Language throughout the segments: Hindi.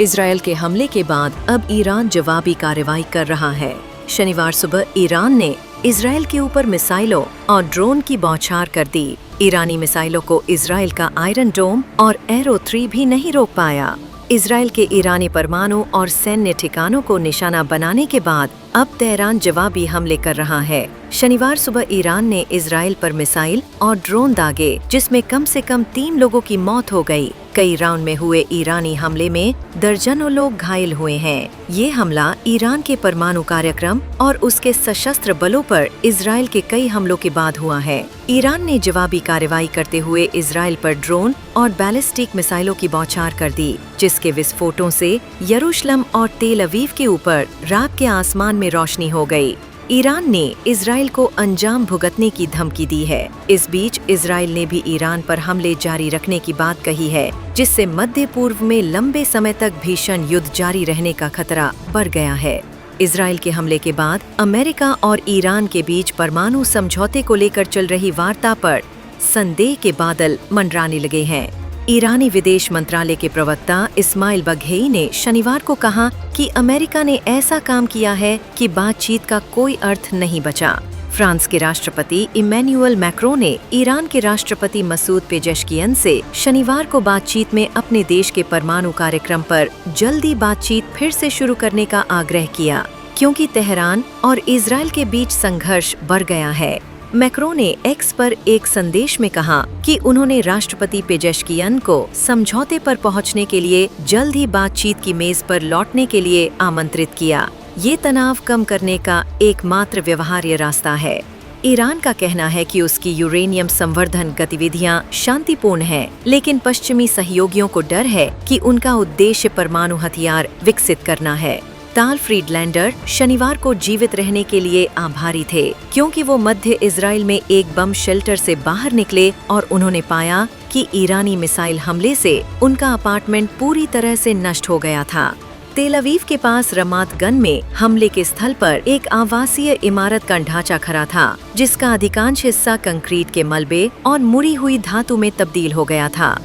इजरायल के हमले के बाद अब ईरान जवाबी कार्रवाई कर रहा है। शनिवार सुबह ईरान ने इजरायल के ऊपर मिसाइलों और ड्रोन की बौछार कर दी। ईरानी मिसाइलों को इजरायल का आयरन डोम और एरो 3 भी नहीं रोक पाया। इजरायल के ईरानी परमाणु और सैन्य ठिकानों को निशाना बनाने के बाद अब तेहरान जवाबी हमले कर रहा है। शनिवार सुबह ईरान ने इजरायल पर मिसाइल और ड्रोन दागे, जिसमें कम से कम 3 लोगों की मौत हो गई। कई राउंड में हुए ईरानी हमले में दर्जनों लोग घायल हुए हैं। ये हमला ईरान के परमाणु कार्यक्रम और उसके सशस्त्र बलों पर इजरायल के कई हमलों के बाद हुआ है। ईरान ने जवाबी कार्रवाई करते हुए इजरायल पर ड्रोन और बैलिस्टिक मिसाइलों की बौछार कर दी, जिसके विस्फोटों से यरूशलेम और तेल अवीव के ऊपर रात के आसमान में रोशनी हो गई। ईरान ने इजरायल को अंजाम भुगतने की धमकी दी है। इस बीच इजरायल ने भी ईरान पर हमले जारी रखने की बात कही है, जिससे मध्य पूर्व में लंबे समय तक भीषण युद्ध जारी रहने का खतरा बढ़ गया है। इजरायल के हमले के बाद अमेरिका और ईरान के बीच परमाणु समझौते को लेकर चल रही वार्ता पर संदेह के बादल मंडराने लगे हैं। ईरानी विदेश मंत्रालय के प्रवक्ता इस्माइल बघेई ने शनिवार को कहा कि अमेरिका ने ऐसा काम किया है कि बातचीत का कोई अर्थ नहीं बचा। फ्रांस के राष्ट्रपति इमैनुअल मैक्रों ने ईरान के राष्ट्रपति मसूद पेजेश्कियन से शनिवार को बातचीत में अपने देश के परमाणु कार्यक्रम पर जल्दी बातचीत फिर से शुरू करने का आग्रह किया, क्योंकि तेहरान और इजरायल के बीच संघर्ष बढ़ गया है। मैक्रों ने एक्स पर एक संदेश में कहा कि उन्होंने राष्ट्रपति पेजेश्कियन को समझौते पर पहुंचने के लिए जल्द ही बातचीत की मेज पर लौटने के लिए आमंत्रित किया। ये तनाव कम करने का एकमात्र व्यवहार्य रास्ता है। ईरान का कहना है कि उसकी यूरेनियम संवर्धन गतिविधियां शांतिपूर्ण हैं, लेकिन पश्चिमी सहयोगियों को डर है कि उनका उद्देश्य परमाणु हथियार विकसित करना है। ताल फ्रीडलैंडर शनिवार को जीवित रहने के लिए आभारी थे, क्योंकि वो मध्य इजरायल में एक बम शेल्टर से बाहर निकले और उन्होंने पाया कि ईरानी मिसाइल हमले से उनका अपार्टमेंट पूरी तरह से नष्ट हो गया था। तेल अवीव के पास रमात गन में हमले के स्थल पर एक आवासीय इमारत का ढांचा खड़ा था, जिसका अधिकांश हिस्सा कंक्रीट के मलबे और मुड़ी हुई धातु में तब्दील हो गया था।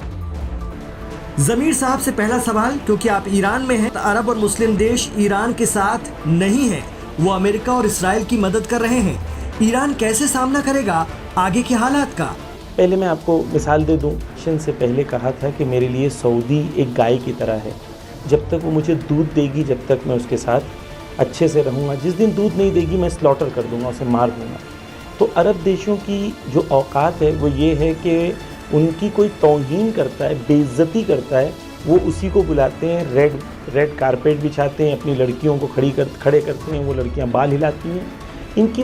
जमीर साहब से पहला सवाल, क्योंकि आप ईरान में हैं, अरब और मुस्लिम देश ईरान के साथ नहीं हैं, वो अमेरिका और इसराइल की मदद कर रहे हैं। ईरान कैसे सामना करेगा आगे के हालात का? पहले मैं आपको मिसाल दे दूं, मिशन से पहले कहा था कि मेरे लिए सऊदी एक गाय की तरह है। जब तक वो मुझे दूध देगी, जब तक मैं उसके साथ अच्छे से रहूँगा। जिस दिन दूध नहीं देगी मैं स्लॉटर कर दूँगा, उसे मार दूँगा। तो अरब देशों की जो औकात है वो ये है कि उनकी कोई तौहीन करता है, बेइज्जती करता है, वो उसी को बुलाते हैं, रेड कारपेट बिछाते हैं, अपनी लड़कियों को खड़े करते हैं, वो लड़कियां बाल हिलाती हैं। इनकी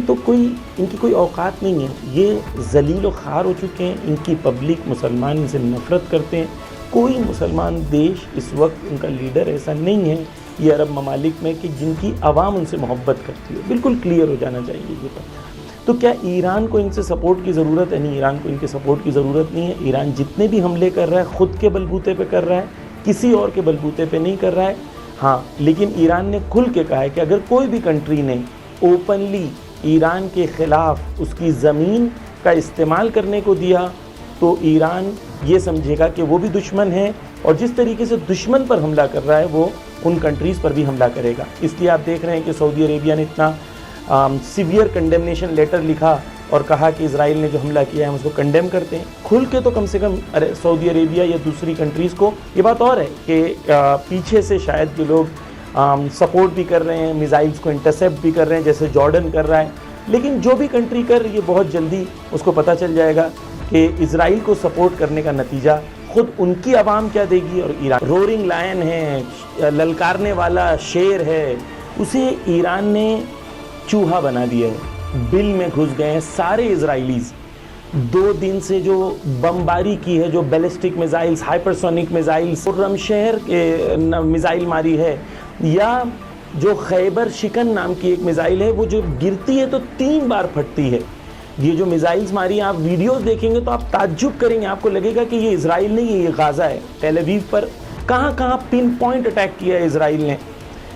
कोई औकात नहीं है। ये जलील और ख़ार हो चुके हैं। इनकी पब्लिक, मुसलमान इनसे नफ़रत करते हैं। कोई मुसलमान देश इस वक्त, उनका लीडर ऐसा नहीं है ये अरब ममालिक में कि जिनकी आवाम उनसे मोहब्बत करती है। बिल्कुल क्लियर हो जाना चाहिए ये बात। तो क्या ईरान को इनसे सपोर्ट की ज़रूरत है? नहीं, ईरान को इनके सपोर्ट की ज़रूरत नहीं है। ईरान जितने भी हमले कर रहा है ख़ुद के बलबूते पे कर रहा है, किसी और के बलबूते पे नहीं कर रहा है। हाँ, लेकिन ईरान ने खुल के कहा है कि अगर कोई भी कंट्री ने ओपनली ईरान के ख़िलाफ़ उसकी ज़मीन का इस्तेमाल करने को दिया तो ईरान ये समझेगा कि वो भी दुश्मन है, और जिस तरीके से दुश्मन पर हमला कर रहा है वो उन कंट्रीज़ पर भी हमला करेगा। इसलिए आप देख रहे हैं कि सऊदी अरेबिया ने इतना सीवियर कंडेमनेशन लेटर लिखा और कहा कि इजराइल ने जो हमला किया है हम उसको कंडेम करते हैं। खुल के तो कम से कम सऊदी अरेबिया या दूसरी कंट्रीज़ को, ये बात और है कि पीछे से शायद ये लोग सपोर्ट भी कर रहे हैं, मिसाइल्स को इंटरसेप्ट भी कर रहे हैं, जैसे जॉर्डन कर रहा है। लेकिन जो भी कंट्री कर रही है बहुत जल्दी उसको पता चल जाएगा कि इजराइल को सपोर्ट करने का नतीजा खुद उनकी आवाम क्या देगी। और ईरान रोरिंग लायन है, ललकारने वाला शेर है, उसे ईरान ने चूहा बना दिया है। बिल में घुस गए हैं सारे इजराइलीज। 2 दिन से जो बमबारी की है, जो ballistic missiles, hypersonic missiles, Khorramshahr के मिसाइल मारी है, या जो खैबर शिकन नाम की एक मिसाइल है, वो जो गिरती है तो 3 बार फटती है। ये जो मिसाइल्स मारी हैं, आप वीडियोस देखेंगे तो आप ताज्जुब करेंगे, आपको लगेगा कि ये इजराइल नहीं है, ये गाजा है। तेल अवीव पर कहाँ पिन पॉइंट अटैक किया है इजराइल ने,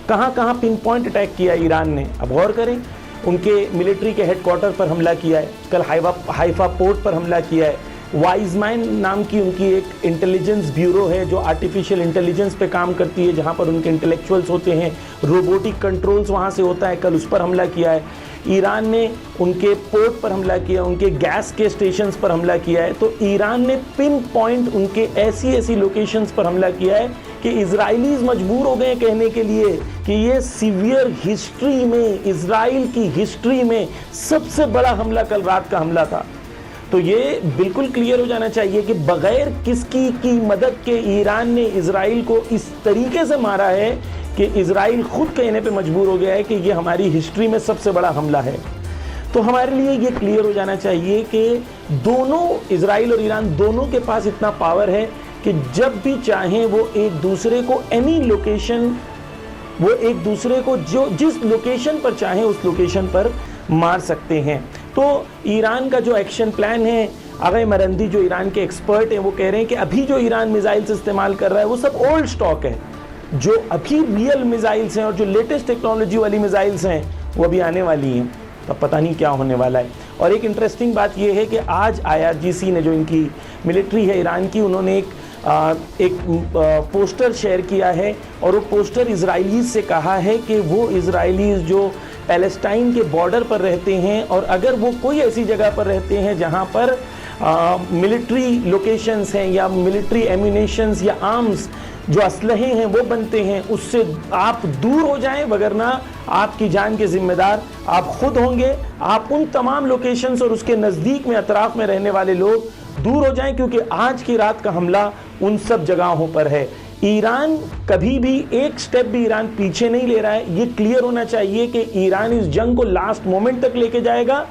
कहाँ पिन पॉइंट अटैक किया ईरान ने। अब गौर करें, उनके मिलिट्री के हेडक्वार्टर पर हमला किया है, कल हाइफा पोर्ट पर हमला किया है, वाइजमैन नाम की उनकी एक इंटेलिजेंस ब्यूरो है जो आर्टिफिशियल इंटेलिजेंस पे काम करती है, जहाँ पर उनके इंटेलेक्चुअल्स होते हैं, रोबोटिक कंट्रोल्स वहाँ से होता है, कल उस पर हमला किया है। ईरान ने उनके पोर्ट पर हमला किया, उनके गैस के स्टेशंस पर हमला किया है। तो ईरान ने पिन पॉइंट उनके ऐसी लोकेशंस पर हमला किया है कि इजरायलीज मजबूर हो गए कहने के लिए कि ये सीवियर हिस्ट्री में, इजराइल की हिस्ट्री में सबसे बड़ा हमला कल रात का हमला था। तो ये बिल्कुल क्लियर हो जाना चाहिए कि बगैर किसकी की मदद के ईरान ने इजराइल को इस तरीके से मारा है कि इजराइल खुद कहने पे मजबूर हो गया है कि ये हमारी हिस्ट्री में सबसे बड़ा हमला है। तो हमारे लिए ये क्लियर हो जाना चाहिए कि दोनों, इजराइल और ईरान दोनों के पास इतना पावर है कि जब भी चाहें वो एक दूसरे को एनी लोकेशन, वो एक दूसरे को जो जिस लोकेशन पर चाहें उस लोकेशन पर मार सकते हैं। तो ईरान का जो एक्शन प्लान है, आगे मरंदी जो ईरान के एक्सपर्ट हैं वो कह रहे हैं कि अभी जो ईरान मिसाइल्स इस्तेमाल कर रहा है वो सब ओल्ड स्टॉक है। जो अभी रियल मिसाइल्स हैं और जो लेटेस्ट टेक्नोलॉजी वाली मिसाइल्स हैं वो अभी आने वाली हैं, तब पता नहीं क्या होने वाला है। और एक इंटरेस्टिंग बात यह है कि आज IRGC ने, जो इनकी मिलिट्री है ईरान की, उन्होंने एक पोस्टर शेयर किया है और वो पोस्टर इजरायलीज से कहा है कि वो इजरायलीज जो पैलेस्टाइन के बॉर्डर पर रहते हैं और अगर वो कोई ऐसी जगह पर रहते हैं जहाँ पर मिलिट्री लोकेशंस हैं या मिलिट्री एम्यूनेशंस या आर्म्स जो असलहे हैं वो बनते हैं, उससे आप दूर हो जाएं, वगरना आपकी जान के जिम्मेदार आप खुद होंगे। आप उन तमाम लोकेशंस और उसके नज़दीक में, अतराफ में रहने वाले लोग दूर हो जाएं, क्योंकि आज की रात का हमला उन सब जगहों पर है। ईरान कभी भी एक स्टेप भी ईरान पीछे नहीं ले रहा है। ये क्लियर होना चाहिए कि ईरान इस जंग को लास्ट मोमेंट तक लेके जाएगा